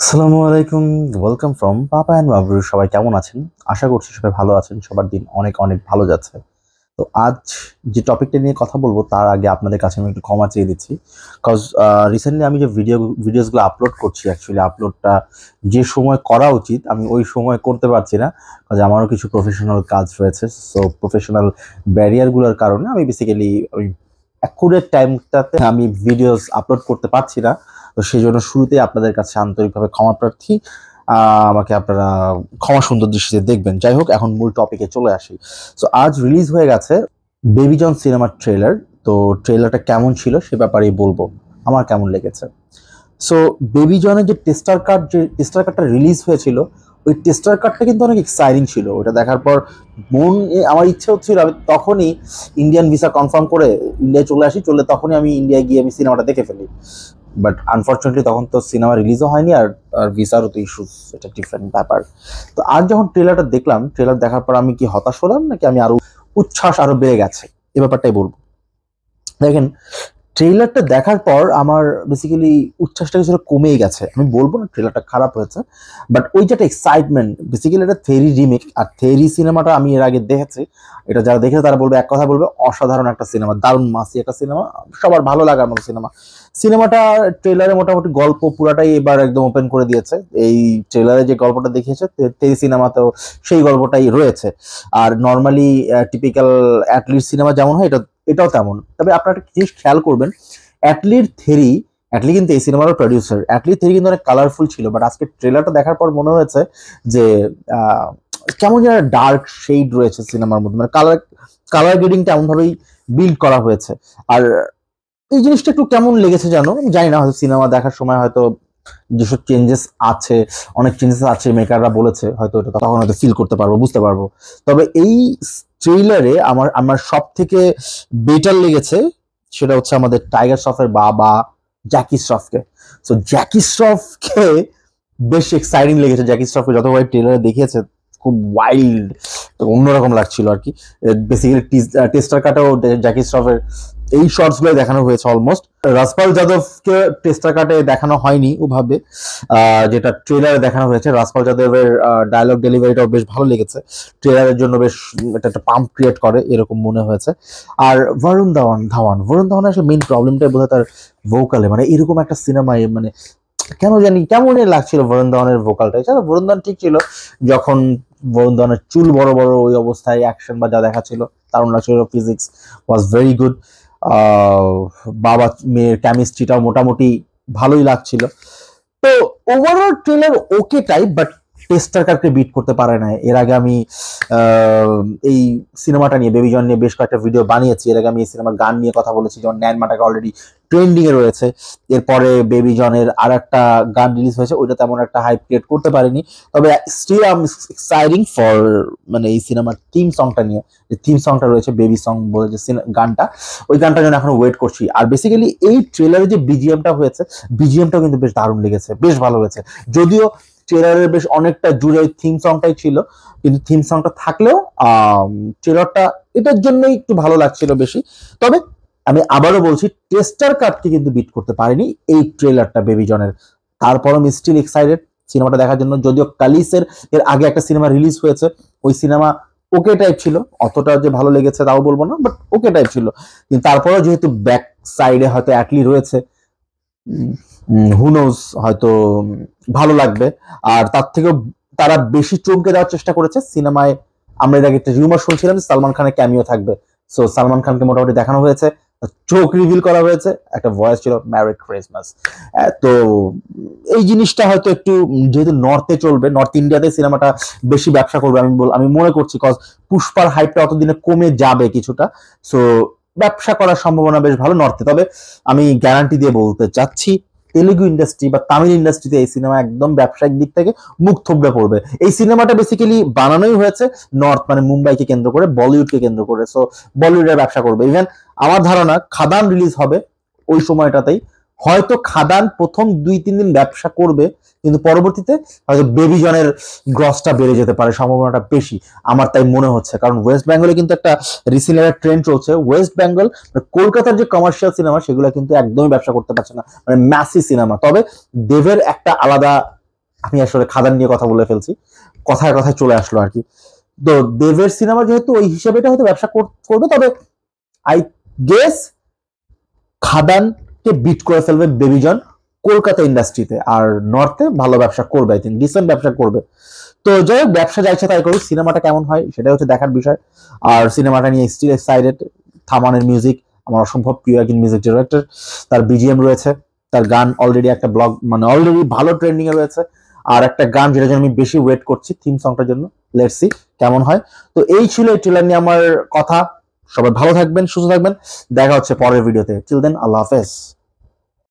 আসসালামু আলাইকুম। Welcome from papa and বাবুর। সবাই কেমন আছেন? আশা করছি সবাই ভালো আছেন। সবার দিন অনেক অনেক ভালো যাচ্ছে। তো আজ যে টপিকটা নিয়ে কথা বলবো তার আগে আপনাদের কাছে আমি একটু ক্ষমা চেয়ে দিচ্ছি। কজ রিসেন্টলি আমি যে ভিডিওসগুলো আপলোড করছি, অ্যাকচুয়ালি আপলোডটা যে সময় করা উচিত আমি ওই সময় করতে পারছি না। কজ আমারও কিছু প্রফেশনাল কাজ রয়েছে। সো প্রফেশনাল ব্যারিয়ারগুলোর কারণে আমি বেসিক্যালি ওই অ্যাকুরেট টাইমটাতে আমি ভিডিওস আপলোড করতে পারছি না। তো সেই জন্য শুরুতেই আপনাদের কাছে আন্তরিকভাবে ক্ষমা প্রার্থী। আমাকে আপনারা ক্ষমা সুন্দর দৃষ্টিতে দেখবেন। যাই হোক, এখন মূল টপিকে চলে আসি। সো আজ রিলিজ হয়ে গেছে বেবি জন সিনেমার ট্রেলার। তো ট্রেলারটা কেমন ছিল সে ব্যাপারেই বলবো আমার কেমন লেগেছে। সো বেবি জনের যে টেস্টার কার্ডটা রিলিজ হয়েছিল, ওই টেস্টার কার্ডটা কিন্তু অনেক এক্সাইটিং ছিল। ওটা দেখার পর আমার ইচ্ছে হচ্ছিল আমি তখনই ইন্ডিয়ান ভিসা কনফার্ম করে ইন্ডিয়ায় চলে আসি। তখনই আমি ইন্ডিয়ায় গিয়ে আমি সিনেমাটা দেখে ফেলি। বাট আনফর্চুনেটলি তখন তো সিনেমা রিলিজও হয়নি, আর ভিসারও তো ইস্যুস, এটা ডিফারেন্ট ব্যাপার। তো আজ যখন ট্রেলারটা দেখলাম, ট্রেলার দেখার পর আমি কি হতাশ হলাম নাকি আমি আরো উচ্ছ্বাস আরো বেড়ে গেছে, এ ব্যাপারটাই বলবো। দেখেন, ট্রেলারটা দেখার পর আমার বেসিক্যালি উচ্ছ্বাসটা কিছুটা কমেই গেছে। আমি বলবো না ট্রেলারটা খারাপ হয়েছে, বাট ওই যে একটা এক্সাইটমেন্ট, বেসিক্যালি এটা থেরি রিমেক। আর থেরি সিনেমাটা আমি এর আগে দেখেছি। এটা যারা দেখেছে তারা বলবে, এক কথা বলবে, অসাধারণ একটা সিনেমা, দারুণ মাসি একটা সিনেমা, সবার ভালো লাগার মতো সিনেমা। সিনেমাটা ট্রেলারে মোটামুটি গল্প পুরাটাই এবার একদম ওপেন করে দিয়েছে। এই ট্রেলারে যে গল্পটা দেখিয়েছে তেরি সিনেমাতেও সেই গল্পটাই রয়েছে। আর নর্মালি টিপিক্যাল অ্যাটলিস্ট সিনেমা যেমন হয় এটাও তেমন। তবে আপনারা একটা জিনিস খেয়াল করবেন, অ্যাটলি কিন্তু এই সিনেমারও প্রডিউসার। অ্যাটলি থেরি কিন্তু অনেক কালারফুল ছিল, বাট আজকে ট্রেলারটা দেখার পর মনে হয়েছে যে কেমন যেন ডার্ক শেড রয়েছে সিনেমার মধ্যে, মানে কালার কালার গ্রেডিংটা এমন ভাবেই বিল্ড করা হয়েছে। আর এই জিনিসটা একটু কেমন লেগেছে জানো, আমি জানি না, হয়তো সিনেমা দেখার সময় হয়তো যেসব চেঞ্জেস আছে, অনেক চেঞ্জেস আছে মেকাররা বলেছে, হয়তো এটা তখন হয়তো ফিল করতে পারবো, বুঝতে পারবো। তবে এই ট্রেইলারে আমার আমার সব থেকে বেটার লেগেছে সেটা হচ্ছে আমাদের টাইগার শ্রফের বাবা জ্যাকি শ্রফকে। সো জ্যাকি শ্রফকে বেশ এক্সাইটিং লেগেছে। জ্যাকি শ্রফকে যতবার ট্রেলারে দেখিয়েছে খুব ওয়াইল্ড, অন্যরকম লাগছিল আর কি। বেসিক্যালি টেস্টার কাটেও জ্যাকি শ্রফের এই শর্টস গুলো দেখানো হয়েছে অলমোস্ট। রাজপাল যাদবকে টেস্টার কাটে দেখানো হয়নি ওভাবে, যেটা ট্রেলারে দেখানো হয়েছে। রাজপাল যাদবের ডায়লগ ডেলিভারিটাও বেশ ভালো লেগেছে। ট্রেলারের জন্য বেশ এটা একটা পাম্প ক্রিয়েট করে এরকম মনে হয়েছে। আর বরুণ ধাওয়ান আসলে মেইন প্রবলেমটাই বোধহয় তার ভোকালে। মানে এরকম একটা সিনেমায় মানে কেন জানি কেমন লাগছিল বরুণ ধাওয়ানের ভোকালটা। এছাড়া বরুণ ধাওয়ান ঠিক ছিল যখন বরুণ ধাওয়ানের চুল বড় বড় ওই অবস্থায় অ্যাকশন বা যা দেখা ছিল দারুণ লাগছিল। Physics was very good. বাবা মেয়ের কেমিস্ট্রিটাও মোটামুটি ভালোই লাগছিল। তো overall trailer okay type, but টেস্টার কারকে বিট করতে পারে না। এর আগে আমি এই সিনেমাটা নিয়ে, বেবি জন নিয়ে বেশ কয়েকটা ভিডিও বানিয়েছি। এর আগে আমি এই সিনেমার গান নিয়ে কথা বলেছি, যেমন ন্যান মাটাকা অলরেডি ট্রেন্ডিং এ রয়েছে। এরপরে বেবি জনের আর একটা গান রিলিজ হয়েছে, ওইটা তেমন একটা হাইপ ক্রিয়েট করতে পারেনি। তবে still I am exciting for মানে এই সিনেমার থিম সংটা নিয়ে। যে থিম সংটা রয়েছে বেবি সং বলে যে গানটা, ওই গানটার জন্য এখন ওয়েট করছি। আর বেসিক্যালি এই ট্রেলারে যে বিজিএমটা হয়েছে, বিজিএমটাও কিন্তু বেশ দারুণ লেগেছে, বেশ ভালো হয়েছে। যদিও ট্রেলারের বেশ অনেকটা জুড়ে ওই থিম সংটাই ছিল, কিন্তু থিম সংটা থাকলেও ট্রেলারটা এটার জন্যই একটু ভালো লাগছিল বেশি। তবে আমি আবারও বলছি, টেস্টার কাটকে কিন্তু বিট করতে পারেনি এই ট্রেলারটা বেবি জনের। তারপরও আমি স্টিল এক্সাইটেড সিনেমাটা দেখার জন্য। যদিও কালিসের এর আগে একটা সিনেমা রিলিজ হয়েছে, ওই সিনেমা ওকে টাইপ ছিল, অতটা যে ভালো লেগেছে তাও বলবো না, বাট ওকে টাইপ ছিল। কিন্তু তারপরেও যেহেতু ব্যাক সাইডে হয়তো অ্যাটলি রয়েছে, হুনোজ হয়তো ভালো লাগবে। আর তার থেকেও তারা বেশি চমকে দেওয়ার চেষ্টা করেছে সিনেমায়। আমরা এর আগে একটা রিউমার শুনছিলাম যে সালমান খানের ক্যামিও থাকবে। সো সালমান খানকে মোটামুটি দেখানো হয়েছে, চোখ রিভিল করা হয়েছে, একটা ভয়েস ছিল ম্যারি ক্রিসমাস। তো এই জিনিসটা হয়তো একটু, যেহেতু নর্থে চলবে, নর্থ ইন্ডিয়াতে সিনেমাটা বেশি ব্যবসা করবে আমি মনে করছি, কজ পুষ্পার হাইপটা অতদিনে কমে যাবে কিছুটা। সো ব্যবসা করার সম্ভাবনা বেশ ভালো নর্থে। তবে আমি গ্যারান্টি দিয়ে বলতে চাচ্ছি, তেলুগু ইন্ডাস্ট্রি বা তামিল ইন্ডাস্ট্রিতে এই সিনেমা একদম ব্যবসায়িক দিক থেকে মুখ থুবড়ে পড়বে। এই সিনেমাটা বেসিক্যালি বানানোই হয়েছে নর্থ, মানে মুম্বাইকে কেন্দ্র করে, বলিউডকে কেন্দ্র করে। সো বলিউডের ব্যবসা করবে। ইভেন আমার ধারণা খাদান রিলিজ হবে ওই সময়টাতেই, হয়তো খাদান প্রথম 2-3 দিন ব্যবসা করবে, কিন্তু পরবর্তীতে হয়তো বেবি জনের গ্রসটা বেড়ে যেতে পারে, সম্ভাবনাটা বেশি আমার তাই মনে হচ্ছে। কারণ ওয়েস্ট বেঙ্গলে কিন্তু একটা রিসেন্ট একটা ট্রেন্ড চলছে, ওয়েস্ট বেঙ্গল কলকাতার যে কমার্শিয়াল সিনেমা সেগুলো কিন্তু একদমই ব্যবসা করতে পারছে না, মানে ম্যাসি সিনেমা। তবে দেবের একটা আলাদা আমি আসলে খাদান নিয়ে কথা বলে ফেলছি, কথায় কথায় চলে আসলো আর কি। তো দেবের সিনেমা যেহেতু ওই হিসেবে এটা হয়তো ব্যবসা করবে, তবে আই গেস খাদানকে বিট করে ফেলবে বেবিজন কলকাতা ইন্ডাস্ট্রিতে, আর নর্থে ভালো ব্যবসা করবে, আই থিঙ্ক ডিসেন্ট ব্যবসা করবে। তো যাই হোক, ব্যবসা যা ইচ্ছা তাই করুক, সিনেমাটা কেমন হয় সেটা হচ্ছে দেখার বিষয়। আর সিনেমাটা নিয়ে স্টিল এক্সাইটেড। থামানের মিউজিক আমার অসম্ভব প্রিয় একজন মিউজিক ডিরেক্টর, তার বিজিএম রয়েছে, তার গান অলরেডি একটা ব্লগ মানে অলরেডি ভালো ট্রেন্ডিং এ রয়েছে। আর একটা গান যেটার জন্য আমি বেশি ওয়েট করছি থিম সংটার জন্য, লেটস সি কেমন হয়। তো এই ছিল এই ট্রেলার নিয়ে আমার কথা। সবাই ভালো থাকবেন, সুস্থ থাকবেন, দেখা হচ্ছে পরের ভিডিওতে। টিল দেন, আল্লাহ হাফেজ।